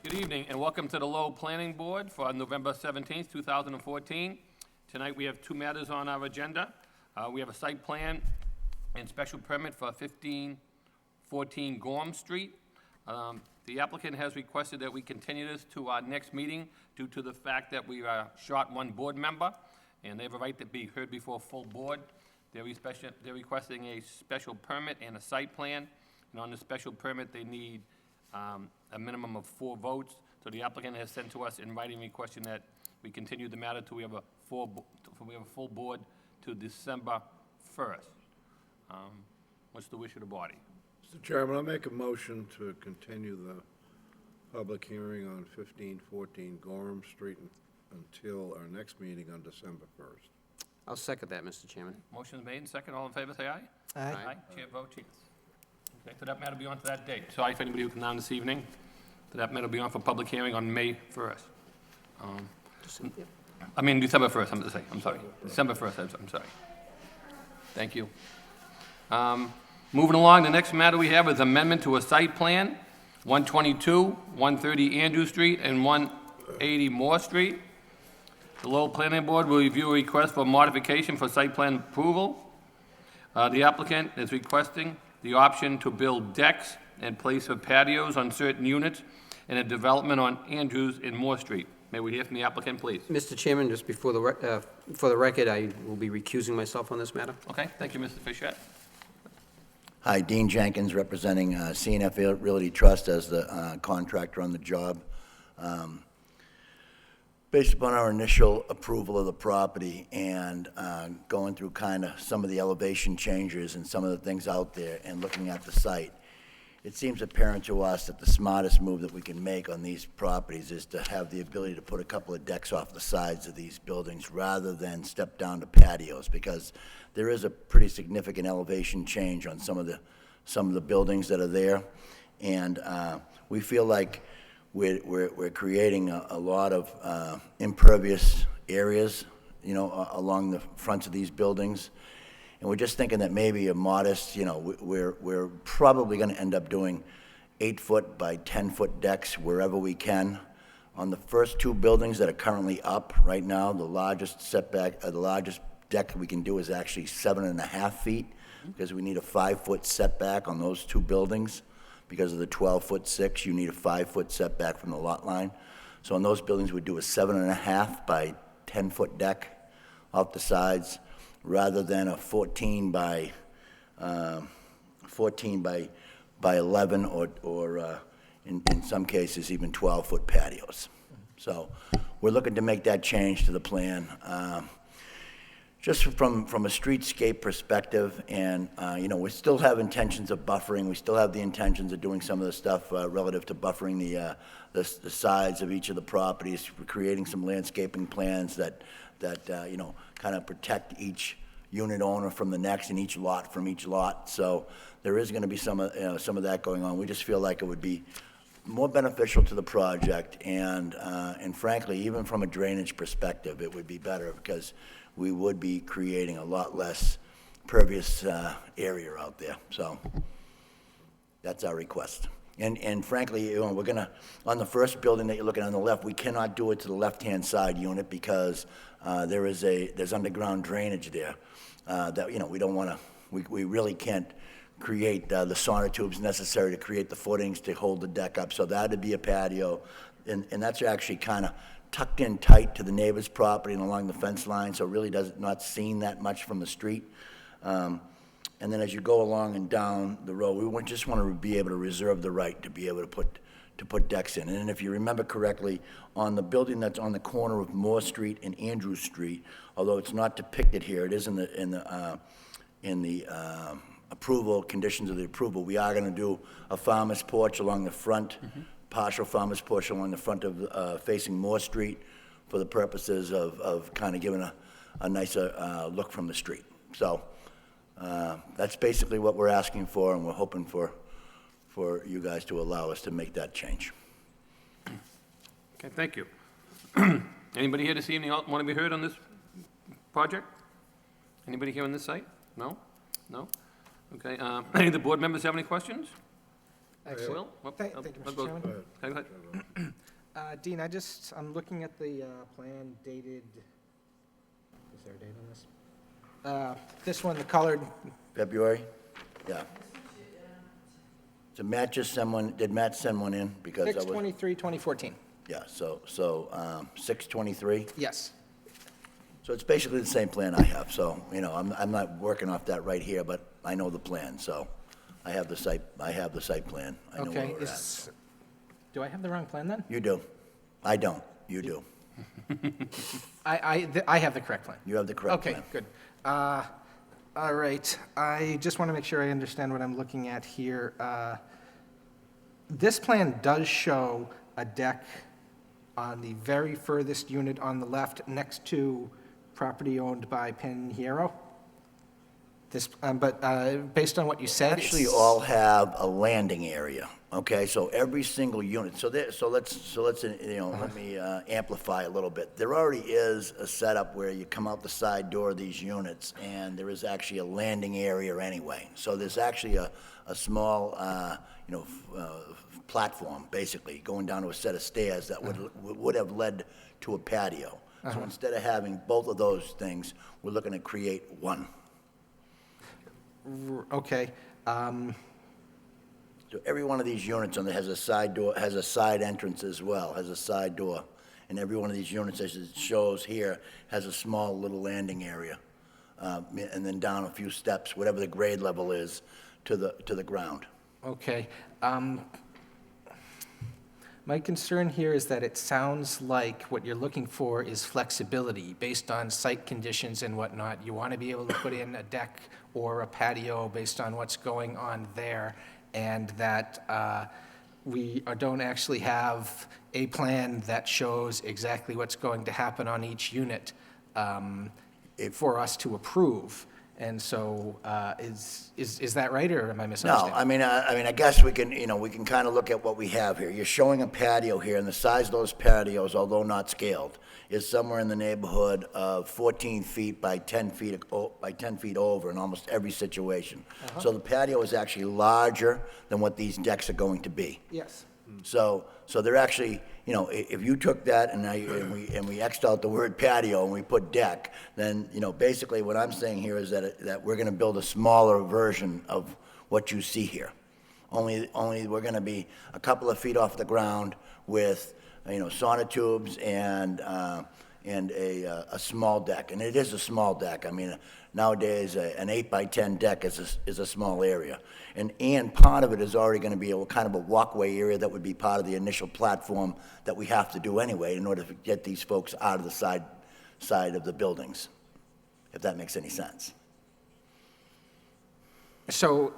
Good evening, and welcome to the Lowell Planning Board for November 17th, 2014. Tonight, we have two matters on our agenda. We have a site plan and special permit for 1514 Gorham Street. The applicant has requested that we continue this to our next meeting due to the fact that we are short one board member, and they have a right to be heard before a full board. They're requesting a special permit and a site plan, and on the special permit, they need a minimum of 4 votes. So the applicant has sent to us in writing requesting that we continue the matter till we have a full board to December 1st. What's the wish of the body? Mr. Chairman, I'll make a motion to continue the public hearing on 1514 Gorham Street until our next meeting on December 1st. I'll second that, Mr. Chairman. Motion is made and second. All in favor, say aye. Aye. Chair votes yes. Okay, so that matter will be on to that date. Sorry if anybody who came down this evening. So that matter will be on for public hearing on May 1st. I mean, December 1st, I'm sorry. December 1st, I'm sorry. Thank you. Moving along, the next matter we have is amendment to a site plan, 122, 130 Andrew Street, and 180 Moore Street. The Lowell Planning Board will review a request for modification for site plan approval. The applicant is requesting the option to build decks and place of patios on certain units in a development on Andrews and Moore Street. May we hear from the applicant, please? Mr. Chairman, just before for the record, I will be recusing myself on this matter. Okay, thank you, Mr. Fischette. Hi, Dean Jenkins, representing CNF Realty Trust as the contractor on the job. Based upon our initial approval of the property and going through kind of some of the elevation changes and some of the things out there and looking at the site, it seems apparent to us that the smartest move that we can make on these properties is to have the ability to put a couple of decks off the sides of these buildings rather than step down to patios, because there is a pretty significant elevation change on some of the buildings that are there, and we feel like we're creating a lot of impervious areas, you know, along the fronts of these buildings. And we're just thinking that maybe a modest, you know, we're probably going to end up doing 8-foot by 10-foot decks wherever we can. On the first 2 buildings that are currently up right now, the largest setback, the largest deck we can do is actually 7.5 feet, because we need a 5-foot setback on those 2 buildings. Because of the 12-foot 6, you need a 5-foot setback from the lot line. So on those buildings, we'd do a 7.5 by 10-foot deck off the sides, rather than a 14 by 11, or in some cases even 12-foot patios. So we're looking to make that change to the plan. Just from a streetscape perspective, and you know, we still have intentions of buffering. We still have the intentions of doing some of the stuff relative to buffering the sides of each of the properties. We're creating some landscaping plans that you know, kind of protect each unit owner from the next, and each lot from each lot. So there is going to be some of that going on. We just feel like it would be more beneficial to the project, and frankly, even from a drainage perspective, it would be better, because we would be creating a lot less pervious area out there. So that's our request. And frankly, you know, we're gonna, on the first building that you're looking at on the left, we cannot do it to the left-hand side unit, because there's underground drainage there that, you know, we don't want to, we really can't create the sonotubes necessary to create the footings to hold the deck up. So that'd be a patio, and that's actually kind of tucked in tight to the neighbor's property and along the fence line, so it really not seen that much from the street. And then as you go along and down the road, we just want to be able to reserve the right to be able to put decks in. And if you remember correctly, on the building that's on the corner of Moore Street and Andrew Street, although it's not depicted here, it is in the approval, conditions of the approval, we are going to do a farmer's porch along the front, partial farmer's porch along the front of facing Moore Street, for the purposes of kind of giving a nicer look from the street. So that's basically what we're asking for, and we're hoping for you guys to allow us to make that change. Okay, thank you. Anybody here this evening want to be heard on this project? Anybody here on this site? No? No? Okay, any of the board members have any questions? Actually, Will? Whoop, thank oh, you, oh, Mr. go- Chairman. go ahead. Dean, I'm looking at the plan dated, is there a date on this? This one, the colored, February? Yeah. So Matt just sent one, did Matt send one in? Because I was, 6/23/2014. yeah, so 6/23. Yes. So it's basically the same plan I have, so, you know, I'm not working off that right here, but I know the plan, so I have the site plan. I know where Okay, we're at. do I have the wrong plan then? You do. I don't. You do. I have the correct plan. You have the correct plan. Okay, good. All right, I just want to make sure I understand what I'm looking at here. This plan does show a deck on the very furthest unit on the left, next to property owned by Pinheiro. But based on what you said, Actually, it's- all have a landing area, okay? So every single unit, so let's, you know, let me amplify a little bit. There already is a setup where you come out the side door of these units, and there is actually a landing area anyway. So there's actually a small, you know, platform, basically, going down to a set of stairs that would have led to a patio. So instead of having both of those things, we're looking to create one. Okay, So every one of these units on there has a side door, has a side entrance as well, has a side door. And every one of these units, as it shows here, has a small little landing area. And then down a few steps, whatever the grade level is, to the ground. okay. My concern here is that it sounds like what you're looking for is flexibility based on site conditions and whatnot. You want to be able to put in a deck or a patio based on what's going on there, and that we don't actually have a plan that shows exactly what's going to happen on each unit for us to approve. And so, is that right, or am I No, misunderstanding? I guess we can, you know, we can kind of look at what we have here. You're showing a patio here, and the size of those patios, although not scaled, is somewhere in the neighborhood of 14 feet by 10 feet, by 10 feet over in almost every situation. So the patio is actually larger than what these decks are going to be. Yes. So they're actually, you know, if you took that and we X'd out the word patio and we put deck, then, you know, basically what I'm saying here is that we're gonna build a smaller version of what you see here. Only we're gonna be a couple of feet off the ground with, you know, sonotubes and a small deck. And it is a small deck. I mean, nowadays, an 8 by 10 deck is a small area. And part of it is already going to be a kind of a walkway area that would be part of the initial platform that we have to do anyway in order to get these folks out of the side of the buildings, if that makes any sense. So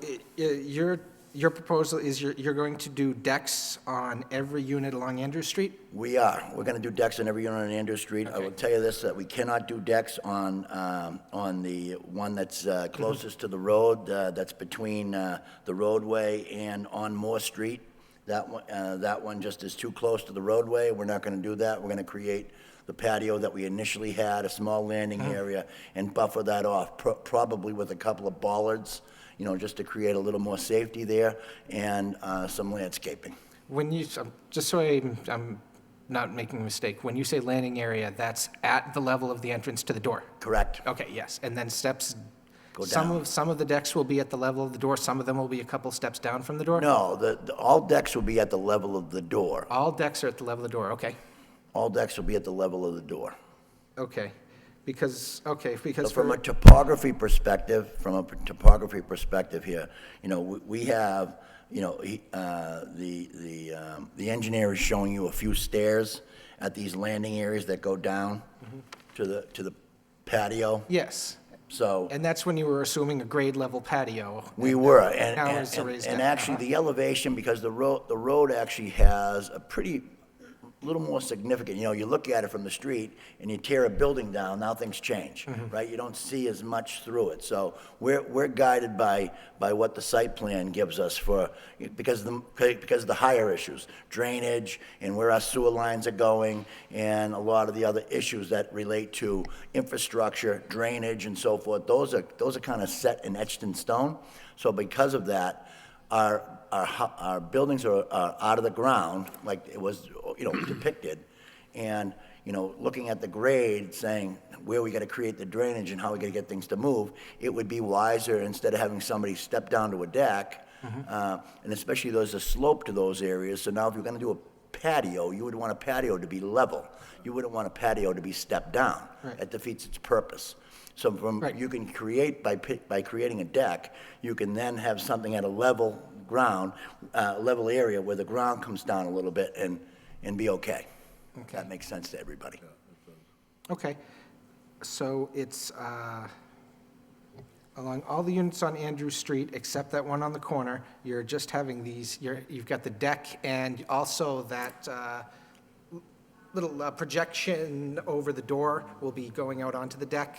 your proposal is you're going to do decks on every unit along Andrew Street? We're going to do decks on every unit on Andrew Street. I will Okay. tell you this, that we cannot do decks on the one that's closest to the road, that's between the roadway and on Moore Street. That one just is too close to the roadway. We're not going to do that. We're going to create the patio that we initially had, a small landing area, and buffer that off, probably with a couple of bollards, you know, just to create a little more safety there, and some landscaping. When you, just so I'm not making a mistake, when you say landing area, that's at the level of the entrance to the door? Correct. Okay, yes, and then steps, Go some down. of, some of the decks will be at the level of the door, some of them will be a couple steps down from the door? No, all decks will be at the level of the door. All decks are at the level of the door, okay, All decks will be at the level of the door. okay. Because So from a for, topography perspective, here, you know, we have, you know, the engineer is showing you a few stairs at these landing areas that go down to the patio. yes, So and that's when you were assuming a grade level patio. we were, Now it's a raised and deck. actually the elevation, because the road actually has a pretty, little more significant, you know, you look at it from the street and you tear a building down, now things change, right? You don't see as much through it. So we're guided by what the site plan gives us for, because of the higher issues, drainage and where our sewer lines are going and a lot of the other issues that relate to infrastructure, drainage and so forth. Those are kind of set and etched in stone. So because of that, our our buildings are out of the ground, like it was, depicted, and, looking at the grade, saying where we gotta create the drainage and how we gotta get things to move, it would be wiser, instead of having somebody step down to a deck, and especially there's a slope to those areas, so now if you're gonna do a patio, you would want a patio to be level. You wouldn't want a patio to be stepped down. Right. That defeats its purpose. So Right. you can create, by creating a deck, you can then have something at a level ground, level area where the ground comes down a little bit and be okay. That makes sense to everybody. Okay, so it's along all the units on Andrew Street, except that one on the corner, you're just having these, you've got the deck and also that little projection over the door will be going out onto the deck.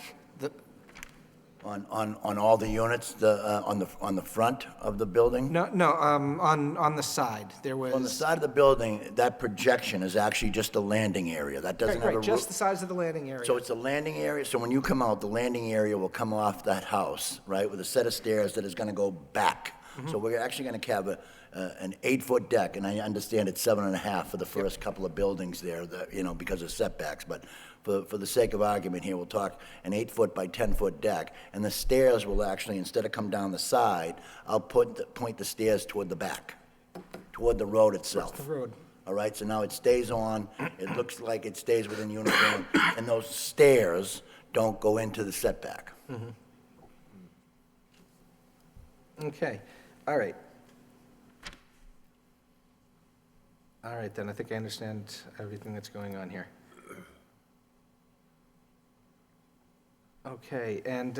On all the units, on the front of the building? No, on the side, there was. On the side of the building, that projection is actually just a landing area. That doesn't have a Right, roof. just the size of the landing area. So it's a landing area, so when you come out, the landing area will come off that house, right, with a set of stairs that is gonna go back. So we're actually gonna have an 8-foot deck, and I understand it's 7.5 for the first couple of buildings there, because of setbacks, but for the sake of argument here, we'll talk an 8-foot by 10-foot deck, and the stairs will actually, instead of come down the side, I'll point the stairs toward the back, toward the road itself. The road. All right, so now it stays on, it looks like it stays within uniform, and those stairs don't go into the setback. Okay, all right. All right, then, I think I understand everything that's going on here. Okay, and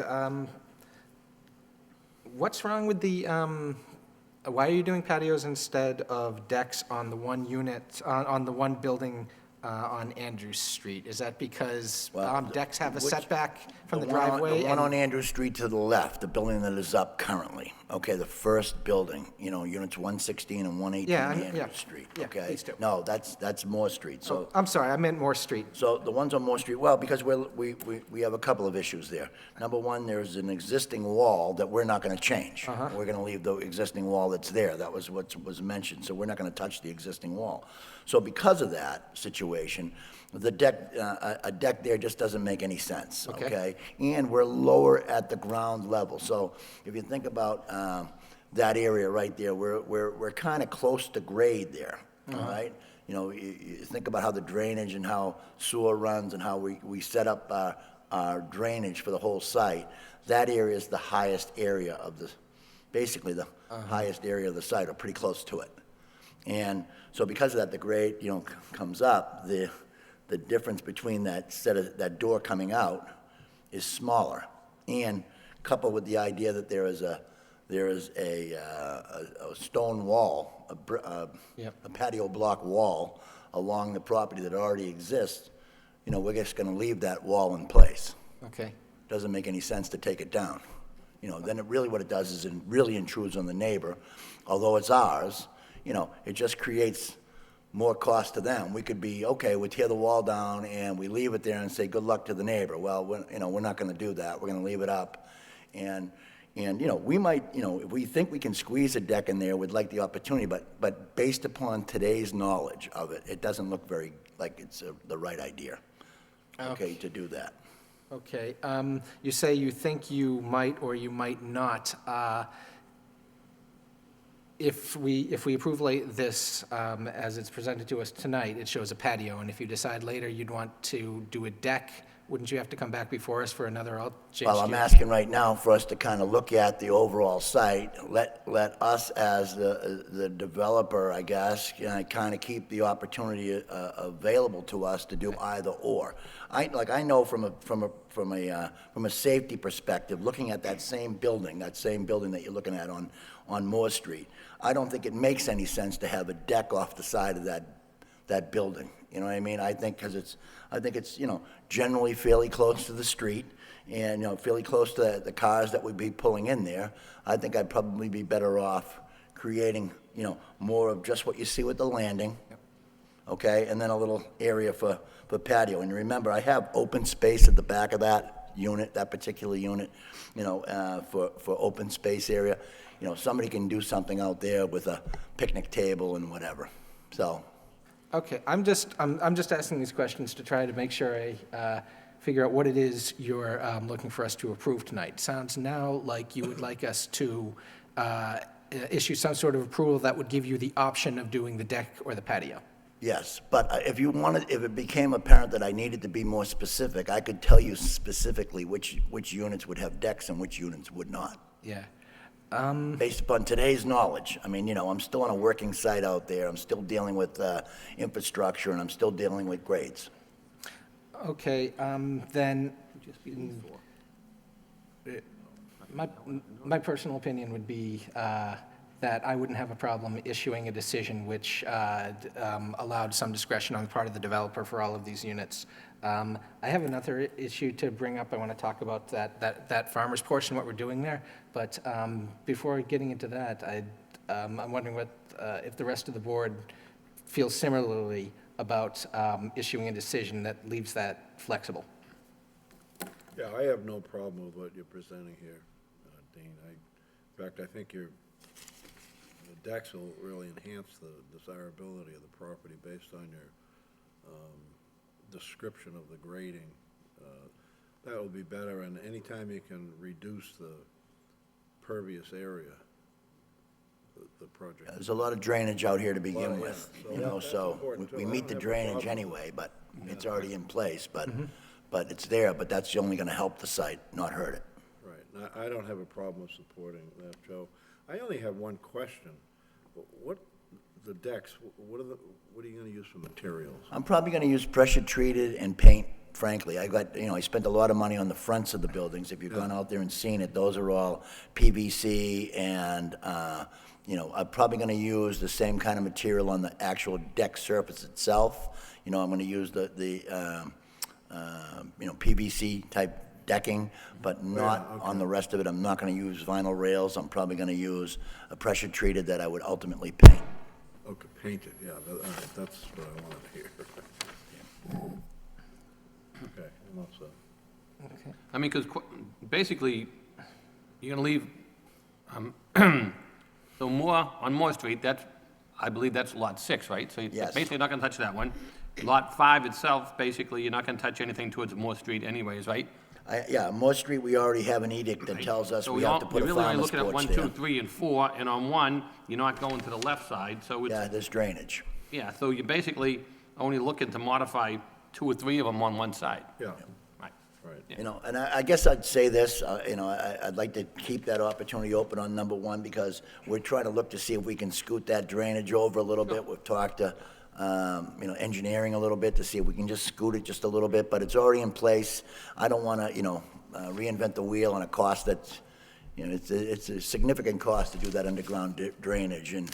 what's wrong with the, why are you doing patios instead of decks on the one unit, on the one building on Andrews Street? Is that because decks have a Which- setback from the one on- driveway? The one and- on Andrew Street to the left, the building that is up currently, okay, the first building, units 116 and 118 Yeah, yeah. Andrew Street, Yeah, okay? these two. No, that's Moore Street, so. I'm sorry, I meant Moore Street. So the ones on Moore Street, well, because we have a couple of issues there. Number one, there's an existing wall that we're not gonna change. We're gonna leave the existing wall that's there. That was what was mentioned, so we're not gonna touch the existing wall. So because of that situation, the deck, a deck there just doesn't make any sense, Okay. okay? And we're lower at the ground level. So if you think about that area right there, we're kind of close to grade there, all right? You think about how the drainage and how sewer runs and how we set up our drainage for the whole site. That area is the highest area of basically the highest area of the site, or pretty close to it. And so because of that, the grade, comes up, the difference between that door coming out is smaller. And coupled with the idea that there is a stone wall, Yep. a patio block wall along the property that already exists, we're just gonna leave that wall in place. Okay, Doesn't make any sense to take it down. Then what it does is it really intrudes on the neighbor. Although it's ours, it just creates more cost to them. We could be, okay, we tear the wall down and we leave it there and say, good luck to the neighbor. Well, we're not gonna do that. We're gonna leave it up. And we might, if we think we can squeeze a deck in there, we'd like the opportunity, but based upon today's knowledge of it, it doesn't look very like it's the right idea, okay, to do that. okay. You say you think you might or you might not. If we approve this as it's presented to us tonight, it shows a patio, and if you decide later you'd want to do a deck, wouldn't you have to come back before us for another change? Well, to I'm your- asking right now for us to kind of look at the overall site, let us as the developer, I guess, kind of keep the opportunity available to us to do either or. I know from a safety perspective, looking at that same building that you're looking at on Moore Street, I don't think it makes any sense to have a deck off the side of that building. You know what I mean? I think it's generally fairly close to the street and, fairly close to the cars that would be pulling in there. I think I'd probably be better off creating, more of just what you see with the landing, okay? And then a little area for patio. And remember, I have open space at the back of that particular unit, for open space area. somebody can do something out there with a picnic table and whatever. So, Okay, I'm just asking these questions to try to make sure I figure out what it is you're looking for us to approve tonight. Sounds now like you would like us to issue some sort of approval that would give you the option of doing the deck or the patio. yes, but if it became apparent that I needed to be more specific, I could tell you specifically which units would have decks and which units would not. Yeah. Based upon today's knowledge. I mean, I'm still on a working site out there, I'm still dealing with infrastructure, and I'm still dealing with grades. Okay, then, my personal opinion would be that I wouldn't have a problem issuing a decision which allowed some discretion on the part of the developer for all of these units. I have another issue to bring up. I want to talk about that farmer's porch and what we're doing there. But before getting into that, I'm wondering if the rest of the board feels similarly about issuing a decision that leaves that flexible. Yeah, I have no problem with what you're presenting here, Dean. In fact, I think the decks will really enhance the desirability of the property based on your description of the grading. That will be better, and anytime you can reduce the pervious area, the project. There's a lot of drainage out here to Well, begin yeah, with, that's so important, too. we I meet the don't have a drainage problem. anyway, but it's already in place, but it's there, but that's only gonna help the site, not hurt it. Right, I don't have a problem with supporting that, Joe. I only have one question. The decks, what are you gonna use for materials? I'm probably gonna use pressure treated and paint, frankly. I spent a lot of money on the fronts of the buildings. If you've gone out there and seen it, those are all PVC and, I'm probably gonna use the same kind of material on the actual deck surface itself. I'm gonna use the PVC type decking, but not on the rest of it. I'm not gonna use vinyl rails. I'm probably gonna use a pressure treated that I would ultimately paint. Okay, painted, yeah, all right, that's what I wanted to hear. Okay, I'm all set. I mean, because basically, you're going to leave, so on Moore Street, I believe that's Lot 6, right? So you're Yes. basically not going to touch that one. Lot 5 itself, basically, you're not going to touch anything towards Moore Street anyways, right? Yeah, Moore Street, we already have an edict that tells us So we have to put a You're really only farmer's looking at porch 1, 2, there. 3, and 4, and on 1, you're not going to the left side, so Yeah, it's, there's drainage. yeah, so you're basically only looking to modify 2 or 3 of them on one side. Yeah, Right. right. And I guess I'd say this, I'd like to keep that opportunity open on number 1, because we're trying to look to see if we can scoot that drainage over a little bit. We've talked to, engineering a little bit to see if we can just scoot it just a little bit, but it's already in place. I don't want to, reinvent the wheel on a cost that's, it's a significant cost to do that underground drainage and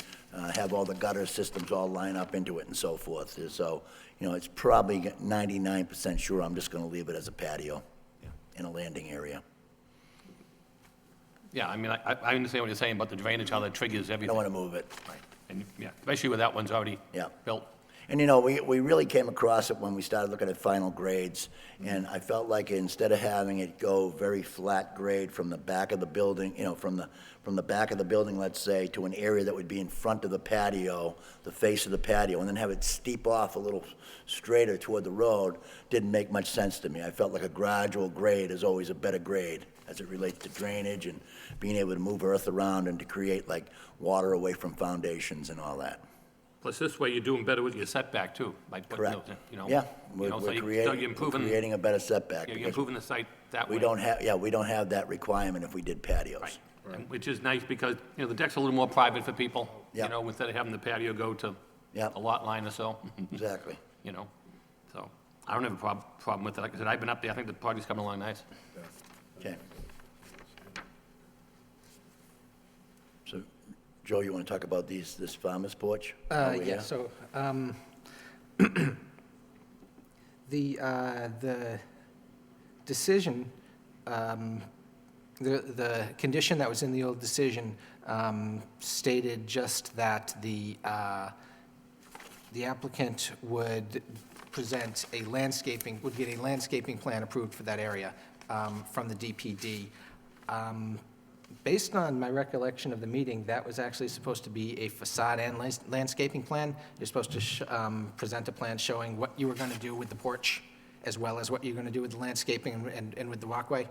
have all the gutter systems all line up into it and so forth. So, it's probably 99% sure I'm just going to leave it as a patio in a landing area. Yeah, I mean, I understand what you're saying about the drainage, how that triggers I everything. don't want to move it. Right. And, yeah, especially where that one's already Yeah. built. And, we really came across it when we started looking at final grades, and I felt like instead of having it go very flat grade from the back of the building, from the back of the building, let's say, to an area that would be in front of the patio, the face of the patio, and then have it steep off a little straighter toward the road, didn't make much sense to me. I felt like a gradual grade is always a better grade as it relates to drainage and being able to move earth around and to create like water away from foundations and all that. Plus, this way, you're doing better with your setback, too. By putting Correct. those in, Yeah, so we're you're creating improving, a better setback. you're because improving the site that way. we don't have that requirement if we did patios. Right. And which is nice because, the deck's a little more private for people, Yeah. Instead of having the patio go to Yeah. a lot line or so, Exactly. So, I don't have a problem with it. Like I said, I've been up there, I think the party's coming along nice. Okay. So, Joe, you want to talk about this farmer's porch? over Yeah, here? so, the decision, the condition that was in the old decision stated just that the applicant would present would get a landscaping plan approved for that area from the DPD. Based on my recollection of the meeting, that was actually supposed to be a facade and landscaping plan. You're supposed to present a plan showing what you were going to do with the porch, as well as what you're going to do with the landscaping and with the walkway.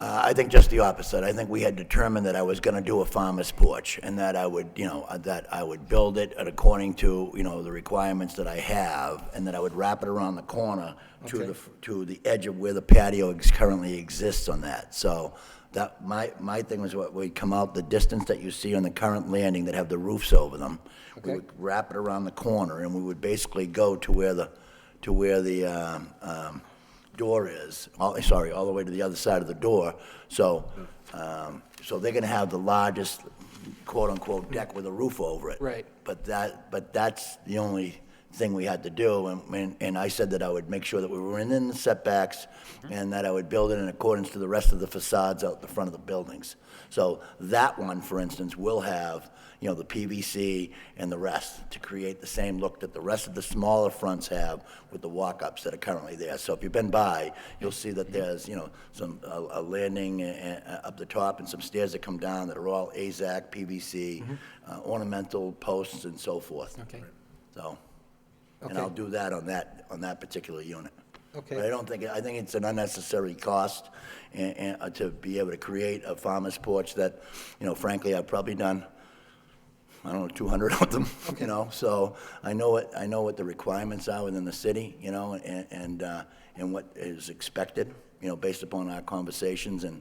I think just the opposite. I think we had determined that I was gonna do a farmer's porch, and that I would, that I would build it according to, the requirements that I have, and that I would wrap it around the corner to the edge of where the patio currently exists on that. So that, my thing was what we'd come out, the distance that you see on the current landing that have the roofs over them. We would wrap it around the corner, and we would basically go to where the door is, all the way to the other side of the door. So, so they're gonna have the largest quote-unquote deck with a roof over it. Right. But that's the only thing we had to do, and I said that I would make sure that we were in the setbacks, and that I would build it in accordance to the rest of the facades out the front of the buildings. So that one, for instance, will have, the PVC and the rest to create the same look that the rest of the smaller fronts have with the walk-ups that are currently there. So if you've been by, you'll see that there's, a landing up the top and some stairs that come down that are all AZAC, PVC, ornamental posts and so forth. Okay. So, and Okay. I'll do that on that particular unit. Okay. But I think it's an unnecessary cost and to be able to create a farmer's porch that, frankly, I've probably done, I don't know, 200 of them, so I know what the requirements are within the city, and what is expected, based upon our conversations, and,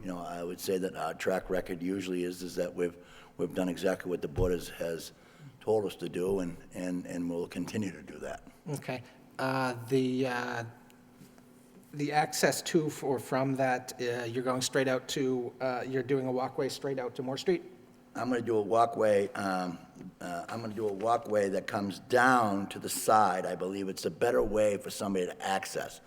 I would say that our track record usually is that we've done exactly what the board has told us to do, and we'll continue to do that. Okay. The access to or from that, you're going straight out to, you're doing a walkway straight out to Moore Street? I'm gonna do a walkway, that comes down to the side. I believe it's a better way for somebody to access.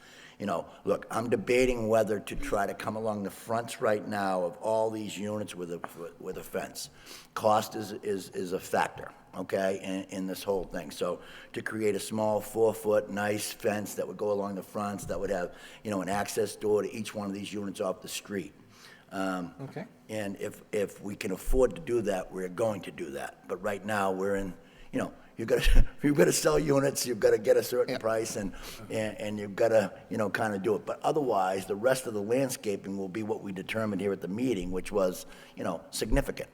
Look, I'm debating whether to try to come along the fronts right now of all these units with a fence. Cost is a factor, okay, in this whole thing. So to create a small 4-foot nice fence that would go along the fronts, that would have, an access door to each one of these units off the street. Okay. And if we can afford to do that, we're going to do that. But right now, we're in, you've got to sell units, you've got to get a certain price, and you've got to, kind of do it. But otherwise, the rest of the landscaping will be what we determined here at the meeting, which was, significant.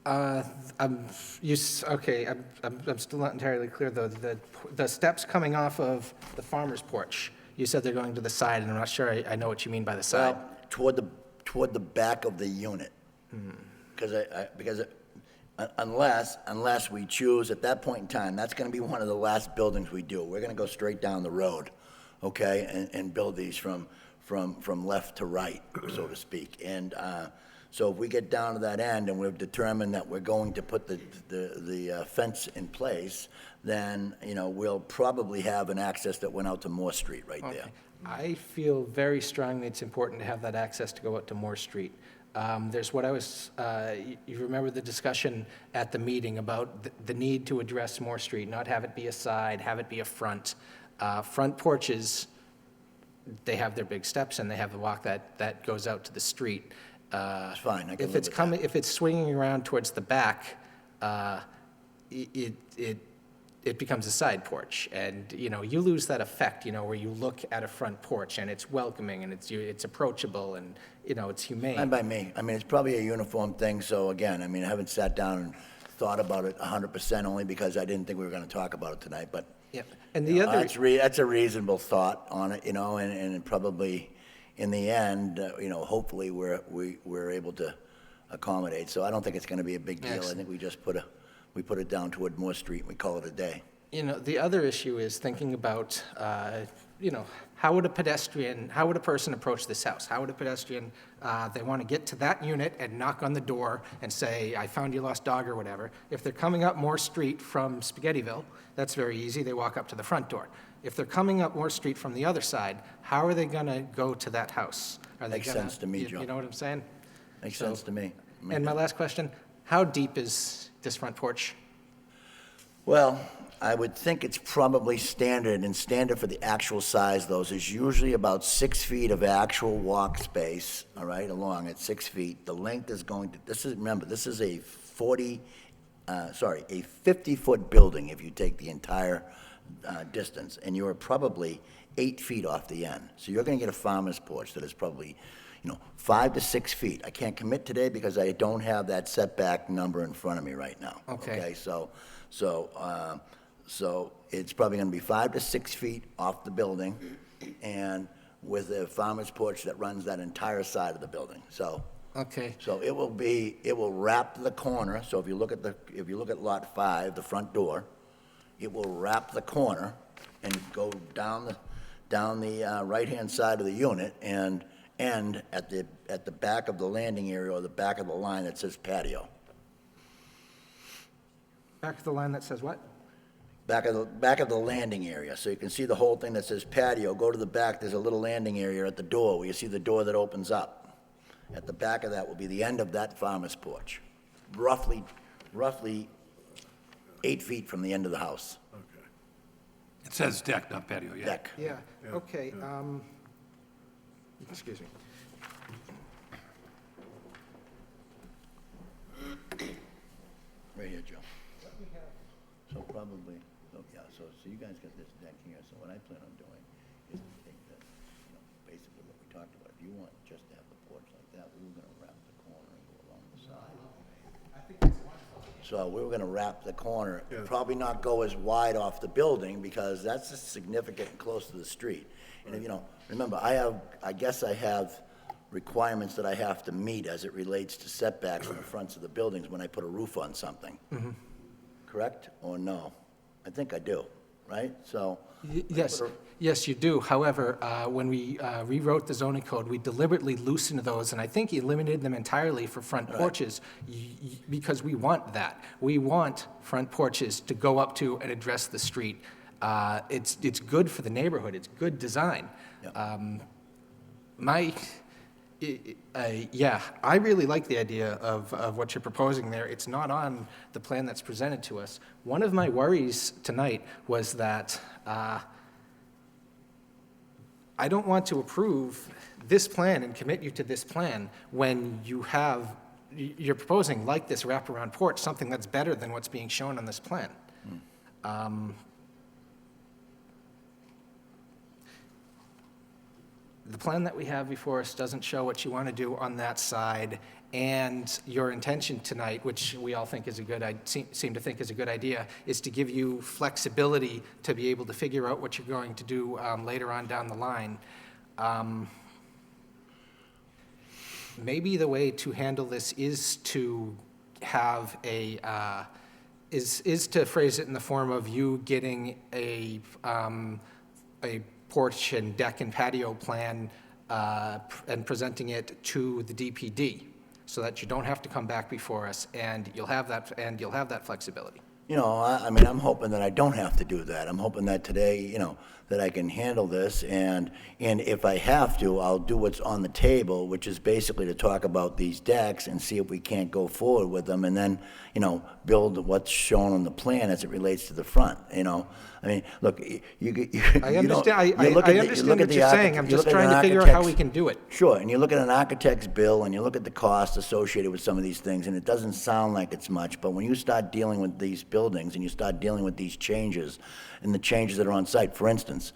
I'm still not entirely clear, though. The steps coming off of the farmer's porch, you said they're going to the side, and I'm not sure I know what you mean by the side. Well, toward the back of the unit. Because unless we choose, at that point in time, that's gonna be one of the last buildings we do. We're gonna go straight down the road, okay, and build these from left to right, so to speak. And so if we get down to that end and we've determined that we're going to put the fence in place, then, we'll probably have an access that went out to Moore Street right there. Okay. I feel very strongly it's important to have that access to go out to Moore Street. There's what I was, you remember the discussion at the meeting about the need to address Moore Street, not have it be a side, have it be a front. Front porches, they have their big steps and they have the walk that goes out to the street. It's fine, I can If live it's with coming, if it's swinging around towards the back, it becomes a side porch, and, you lose that effect, where you look at a front porch, and it's welcoming, and it's approachable, and, it's humane. Fine by me. I mean, it's probably a uniform thing, so again, I haven't sat down and thought about it 100%, only because I didn't think we were gonna talk about it tonight, but. Yeah, and the other. That's a reasonable thought on it, and probably, in the end, hopefully, we're able to accommodate, so I don't think it's gonna be a big deal. I Excellent. think we just put it down toward Moore Street, and we call it a day. The other issue is thinking about, how would a person approach this house? How would a pedestrian, they want to get to that unit and knock on the door and say, I found your lost dog or whatever. If they're coming up Moore Street from Spaghettiville, that's very easy. They walk up to the front door. If they're coming up Moore Street from the other side, how are they going to go to that house? Are they Makes gonna- sense to me, Joe. You know what I'm saying? Makes So- sense to me. And my last question, how deep is this front porch? Well, I would think it's probably standard, and standard for the actual size, those is usually about 6 feet of actual walk space, all right, along at 6 feet. The length is going to, remember, this is a 50-foot building if you take the entire distance, and you're probably 8 feet off the end. So you're gonna get a farmer's porch that is probably, 5 to 6 feet. I can't commit today because I don't have that setback number in front of me right now. Okay. So it's probably gonna be 5 to 6 feet off the building, and with a farmer's porch that runs that entire side of the building, so. Okay, So it will wrap the corner, so if you look at lot 5, the front door, it will wrap the corner and go down the right-hand side of the unit and end at the back of the landing area or the back of the line that says patio. back to the line that says what? Back of the landing area, so you can see the whole thing that says patio. Go to the back, there's a little landing area at the door, where you see the door that opens up. At the back of that will be the end of that farmer's porch, roughly 8 feet from the end of the house. Okay. It says deck, not patio, yeah. Deck. Yeah, okay, excuse me. Right here, Joe. So probably, so you guys got this deck here, so what I plan on doing is to take this, basically what we talked about. If you want just to have the porch like that, we were gonna wrap the corner and go along the side. So we were gonna wrap the corner, Yeah. probably not go as wide off the building, because that's significant and close to the street. And, remember, I guess I have requirements that I have to meet as it relates to setbacks on the fronts of the buildings when I put a roof on something. Correct, or no? I think I do, right? So. Yes, yes, you do. However, when we rewrote the zoning code, we deliberately loosened those, and I think eliminated them entirely for front porches, because we want that. We want front porches to go up to and address the street. It's good for the neighborhood, it's good design. Yep. I really like the idea of what you're proposing there. It's not on the plan that's presented to us. One of my worries tonight was that I don't want to approve this plan and commit you to this plan when you're proposing, like this wraparound porch, something that's better than what's being shown on this plan. The plan that we have before us doesn't show what you want to do on that side, and your intention tonight, which we all think is seem to think is a good idea, is to give you flexibility to be able to figure out what you're going to do later on down the line. Maybe the way to handle this is to have is to phrase it in the form of you getting a porch and deck and patio plan and presenting it to the DPD, so that you don't have to come back before us, and you'll have that flexibility. I'm hoping that I don't have to do that. I'm hoping that today, that I can handle this, and if I have to, I'll do what's on the table, which is basically to talk about these decks and see if we can't go forward with them, and then, build what's shown on the plan as it relates to the front, Look, I understand, I understand what you're saying, I'm just trying to figure out how we can do it. Sure, and you look at an architect's bill, and you look at the cost associated with some of these things, and it doesn't sound like it's much, but when you start dealing with these buildings, and you start dealing with these changes, and the changes that are on site, for instance,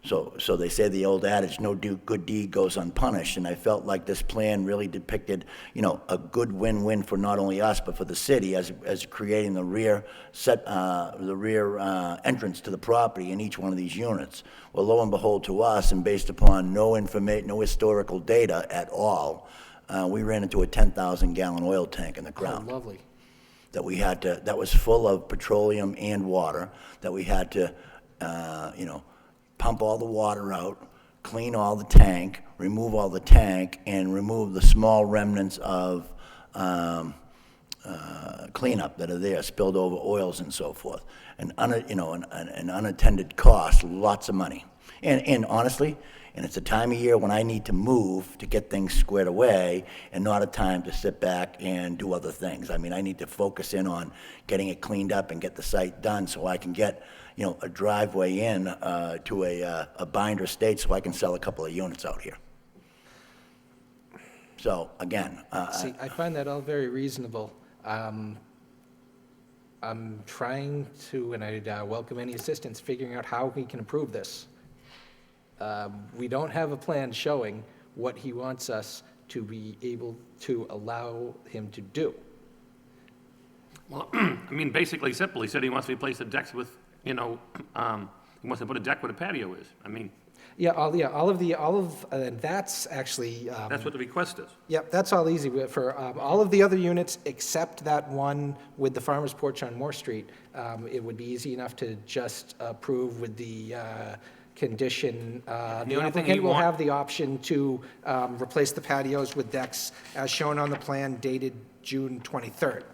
so they say the old adage, no good deed goes unpunished, and I felt like this plan really depicted, a good win-win for not only us, but for the city, as creating the rear entrance to the property in each one of these units. Well, lo and behold, to us, and based upon no historical data at all, we ran into a 10,000-gallon oil tank in the ground. Oh, lovely. That was full of petroleum and water, that we had to, pump all the water out, clean all the tank, remove all the tank, and remove the small remnants of cleanup that are there, spilled over oils and so forth, and an unattended cost, lots of money. And honestly, and it's a time of year when I need to move to get things squared away and not a time to sit back and do other things. I mean, I need to focus in on getting it cleaned up and get the site done so I can get, a driveway in to a binder state so I can sell a couple of units out here. So, again, See, I find that all very reasonable. I'm trying to, and I'd welcome any assistance, figuring out how we can improve this. We don't have a plan showing what he wants us to be able to allow him to do. Well, I mean, basically simple, he said he wants to replace the decks with, he wants to put a deck where the patio is. I mean, That's actually, that's what the request is. yep, that's all easy. For all of the other units, except that one with the farmer's porch on Moore Street, it would be easy enough to just approve with the condition. The only thing you applicant will want- have the option to replace the patios with decks as shown on the plan dated June 23rd.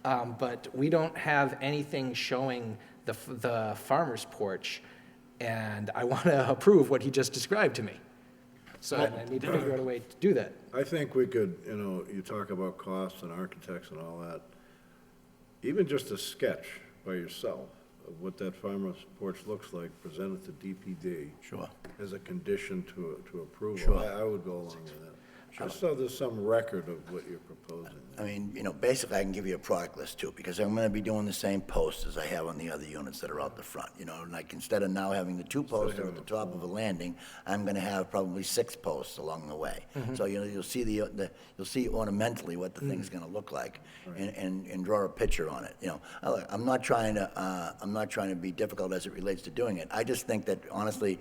But we don't have anything showing the farmer's porch, and I want to approve what he just described to me. So I need to figure out a way to do that. I think we could, you talk about costs and architects and all that, even just a sketch by yourself of what that farmer's porch looks like, present it to DPD. Sure. As a condition to approval. Sure. I would go along with that. Just so there's some record of what you're proposing. I mean, basically, I can give you a product list too, because I'm gonna be doing the same posts as I have on the other units that are out the front, like instead of now having the 2 posts that are at the top of a landing, I'm gonna have probably 6 posts along the way. So, you'll see you'll see ornamentally what the thing's gonna look like and draw a picture on it, I'm not trying to be difficult as it relates to doing it. I just think that honestly,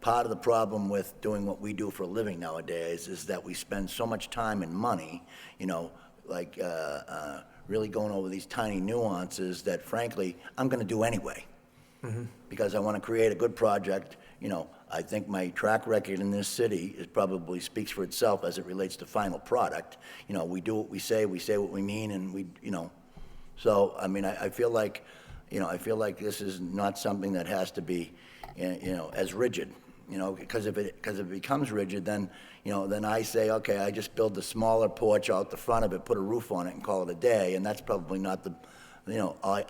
part of the problem with doing what we do for a living nowadays is that we spend so much time and money, really going over these tiny nuances that frankly, I'm gonna do anyway. Because I wanna create a good project, I think my track record in this city is probably speaks for itself as it relates to final product. We do what we say what we mean, and so, I mean, I feel like, this is not something that has to be, as rigid. Because if it becomes rigid, then, then I say, okay, I just build the smaller porch out the front of it, put a roof on it and call it a day, and that's probably not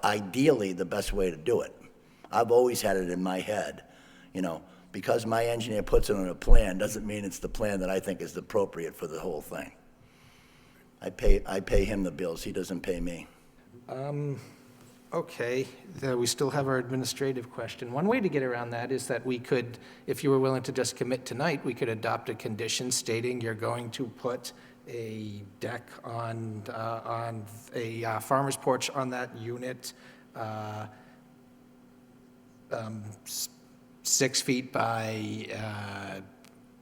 ideally the best way to do it. I've always had it in my head, because my engineer puts it on a plan, doesn't mean it's the plan that I think is appropriate for the whole thing. I pay him the bills, he doesn't pay me. Okay, we still have our administrative question. One way to get around that is that we could, if you were willing to just commit tonight, we could adopt a condition stating you're going to put a deck on a farmer's porch on that unit, 6 feet by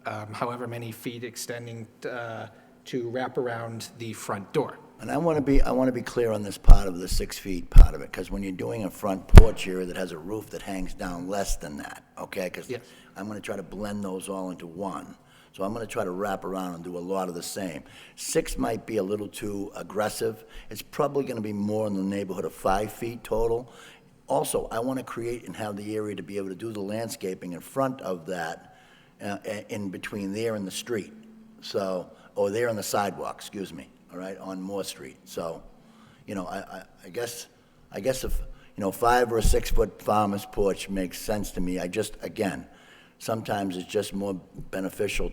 however many feet extending to wrap around the front door. And I want to be clear on this part of the 6 feet part of it, because when you're doing a front porch area that has a roof that hangs down less than that, okay? Because Yes. I'm going to try to blend those all into one. So I'm going to try to wrap around and do a lot of the same. 6 might be a little too aggressive. It's probably going to be more in the neighborhood of 5 feet total. Also, I want to create and have the area to be able to do the landscaping in front of that, in between there and the street. So, or there on the sidewalk, excuse me. All right, on Moore Street. So, I guess if, 5 or 6 foot farmer's porch makes sense to me. Again, sometimes it's just more beneficial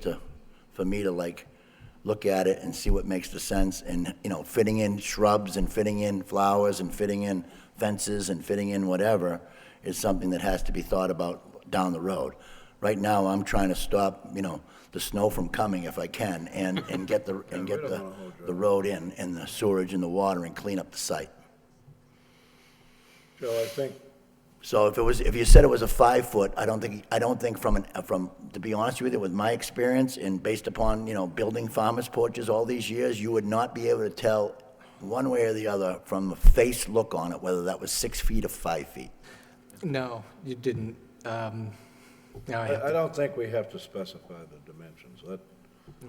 for me to look at it and see what makes the sense, and, fitting in shrubs and fitting in flowers and fitting in fences and fitting in whatever is something that has to be thought about down the road. Right now, I'm trying to stop, the snow from coming if I can, and get the road in, and the sewerage and the water, and clean up the site. Joe, I think, So if you said it was a 5 foot, I don't think to be honest with you, with my experience and based upon, building farmers porches all these years, you would not be able to tell one way or the other from the face look on it, whether that was 6 feet or 5 feet. No, you didn't. Now I have I to, don't think we have to specify the dimensions.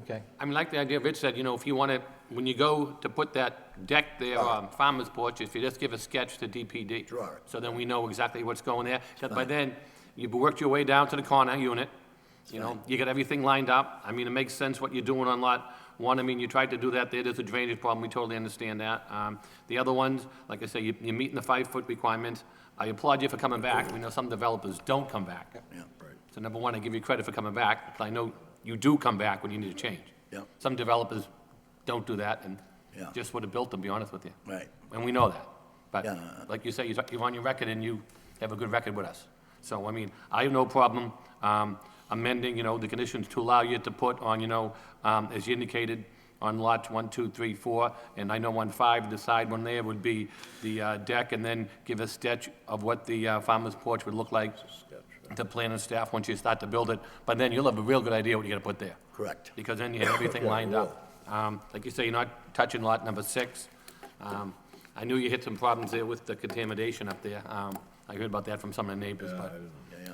Okay. I mean, like the idea Rich said, you know, if you want to, when you go to put that deck there, farmer's porch, if you just give a sketch to DPD. Draw it. So then we know exactly what's going there. 'Cause by then, you've worked your way down to the corner unit, you know, you got everything lined up. I mean, it makes sense what you're doing on lot one. I mean, you tried to do that there, there's a drainage problem, we totally understand that. The other ones, like I say, you're meeting the 5-foot requirements. I applaud you for coming back. We know some developers don't come back. Yeah, right. So number one, I give you credit for coming back, because I know you do come back when you need a change. Yeah. Some developers don't do that and Yeah. just would have built them, to be honest with you. Right. And we know that. But Yeah. like you say, you're on your record and you have a good record with us. So, I mean, I have no problem amending, you know, the conditions to allow you to put on, you know, as you indicated, on lots 1, 2, 3, 4, and I know on 5, the side one there would be the deck, and then give a sketch of what the farmer's porch would look like to plan and staff once you start to build it. But then you'll have a real good idea what you're gonna put there. Correct. Because then you have everything lined up. Like you say, you're not touching lot number 6. I knew you hit some problems there with the contamination up there. I heard about that from some of the neighbors, but,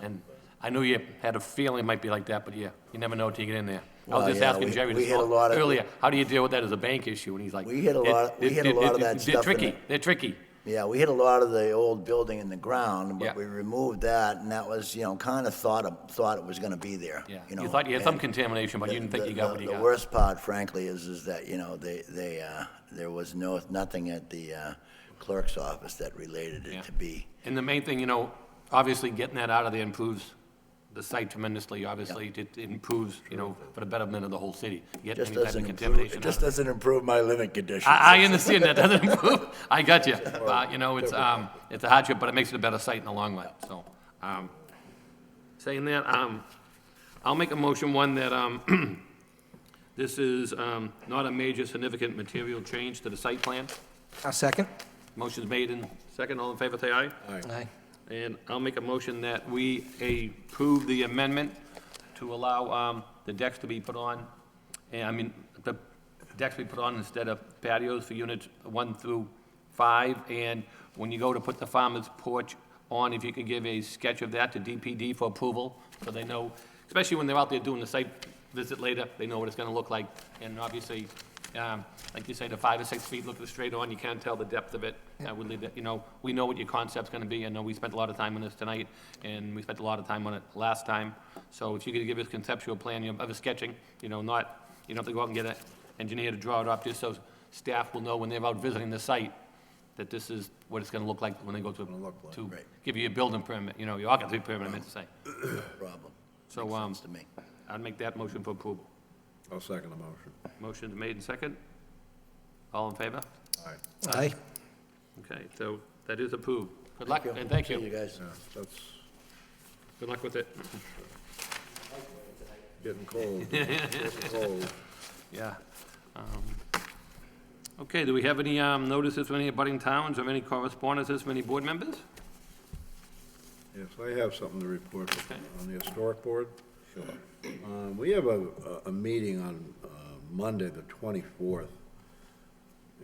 and I knew you had a feeling it might be like that, but yeah, you never know till you get in there. I was Well, just yeah, asking we- Jerry we this hit a lot of- earlier, how do you deal with that as a bank issue? And he's like. We hit a lot- we hit a lot of that They're stuff in tricky, it. they're tricky. Yeah, we hit a lot of the old building in the ground, Yeah. but we removed that, and that was, you know, kind of thought it was gonna be there. Yeah, You know, you thought you had some and contamination, but you didn't think you got what you got. The worst part, frankly, is that, you know, there was nothing at the clerk's office that related Yeah. it to be. And the main thing, you know, obviously getting that out of there improves the site tremendously, obviously. It improves, you know, for the betterment of the whole city. Get Just any type doesn't of improve, contamination it out just of it. doesn't improve my living conditions. I understand that, doesn't improve, I got you. You know, it's a hardship, but it makes it a better site in the long run, so. Saying that, I'll make a motion, one, that, this is, not a major significant material change to the site plan. A second? Motion's made and second, all in favor, say aye. Aye. And I'll make a motion that we approve the amendment to allow the decks to be put on, and I mean, the decks to be put on instead of patios for units 1 through 5. And when you go to put the farmer's porch on, if you could give a sketch of that to DPD for approval, so they know, especially when they're out there doing the site visit later, they know what it's gonna look like. And obviously, like you say, the 5 or 6 feet looking straight on, you can't tell the depth of it. I would leave that, you know, we know what your concept's gonna be. I know we spent a lot of time on this tonight, and we spent a lot of time on it last time. So if you could give us conceptual plan, you know, of a sketching, you know, not, you don't have to go out and get an engineer to draw it up, just so staff will know when they're out visiting the site, that this is what it's gonna look like when they go to Right. give you a building permit, you know, your occupancy permit, I meant to say. Problem. So, Makes sense to me. I'd make that motion for approval. I'll second the motion. Motion's made and second. All in favor? Aye. Okay, so that is approved. Good luck, and thank See you you. guys. Yeah, that's Good luck with it. getting cold. Getting cold. Yeah. Okay, do we have any notices from any abutting towns or any correspondences from any board members? Yes, I have something to report Okay. on the historic board. We have a meeting on Monday, the 24th,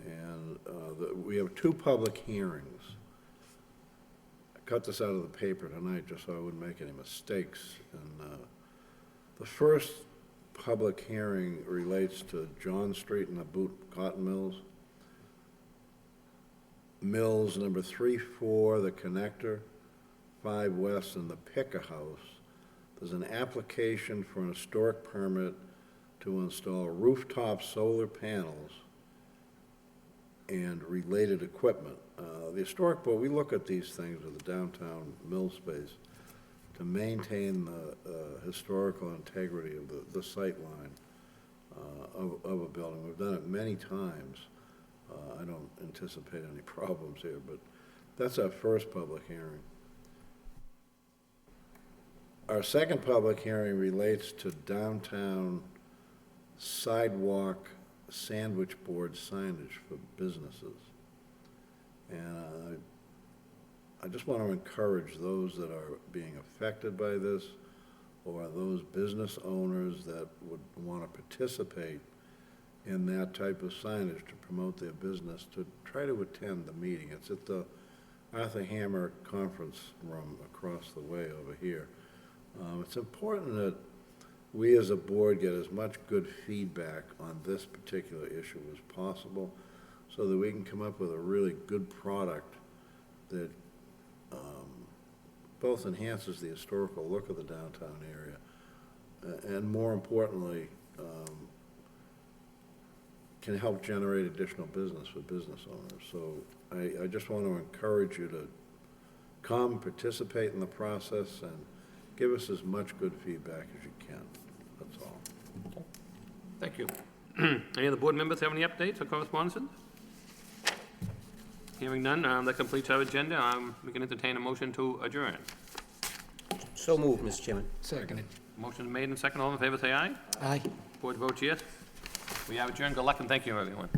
and we have 2 public hearings. I cut this out of the paper tonight just so I wouldn't make any mistakes. And the first public hearing relates to John Street and the Boot Cotton Mills. Mills number 3-4, the connector, 5 West, and the Picker House. There's an application for an historic permit to install rooftop solar panels and related equipment. The historic board, we look at these things with the downtown mill space to maintain the historical integrity of the sight line of a building. We've done it many times. I don't anticipate any problems here, but that's our first public hearing. Our second public hearing relates to downtown sidewalk sandwich board signage for businesses. And I just want to encourage those that are being affected by this, or those business owners that would want to participate in that type of signage to promote their business, to try to attend the meeting. It's at the Arthur Hammer Conference Room across the way over here. It's important that we as a board get as much good feedback on this particular issue as possible, so that we can come up with a really good product that both enhances the historical look of the downtown area, and more importantly, can help generate additional business for business owners. So I just want to encourage you to come, participate in the process, and give us as much good feedback as you can. That's all. Thank you. Any other board members have any updates or correspondences? Hearing none, that completes our agenda. We can entertain a motion to adjourn. So moved, Mr. Chairman. Seconded. Motion made and second. All in favor, say aye. Aye. Board votes yes. We have adjourned. Good luck and thank you, everyone.